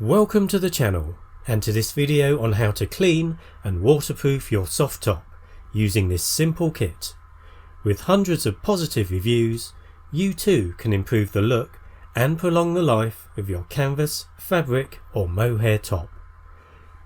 Welcome to the channel and to this video on how to clean and waterproof your soft top using this simple kit. With hundreds of positive reviews, you too can improve the look and prolong the life of your canvas, fabric or mohair top.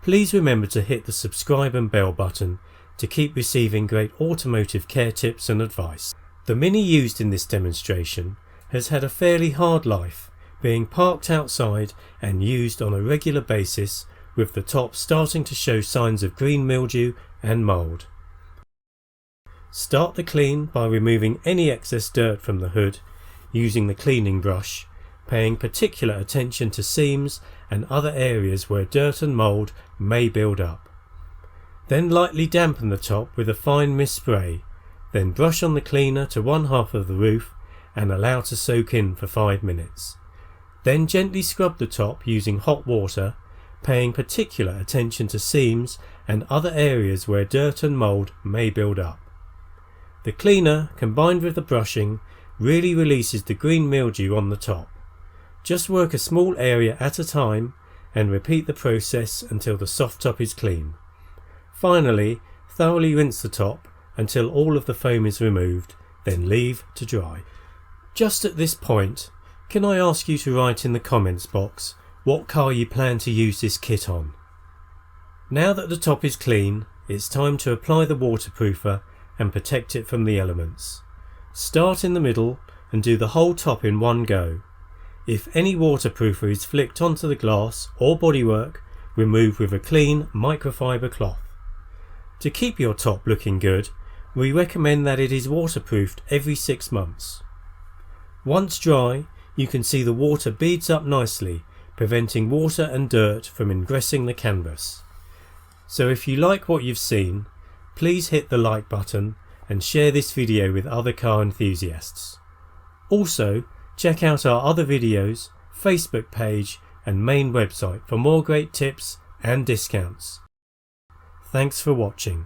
Please remember to hit the subscribe and bell button to keep receiving great automotive care tips and advice. The Mini used in this demonstration has had a fairly hard life, being parked outside and used on a regular basis, with the top starting to show signs of green mildew and mould. Start the clean by removing any excess dirt from the hood using the cleaning brush, paying particular attention to seams and other areas where dirt and mould may build up. Then lightly dampen the top with a fine mist spray, then brush on the cleaner to one half of the roof and allow to soak in for 5 minutes. Then gently scrub the top using hot water, paying particular attention to seams and other areas where dirt and mould may build up. The cleaner, combined with the brushing, really releases the green mildew on the top. Just work a small area at a time and repeat the process until the soft top is clean. Finally, thoroughly rinse the top until all of the foam is removed, then leave to dry. Just at this point, can I ask you to write in the comments box what car you plan to use this kit on? Now that the top is clean, it's time to apply the waterproofer and protect it from the elements. Start in the middle and do the whole top in one go. If any waterproofer is flicked onto the glass or bodywork, remove with a clean microfiber cloth. To keep your top looking good, we recommend that it is waterproofed every 6 months. Once dry, you can see the water beads up nicely, preventing water and dirt from ingressing the canvas. So if you like what you've seen, please hit the like button and share this video with other car enthusiasts. Also, check out our other videos, Facebook page and main website for more great tips and discounts. Thanks for watching.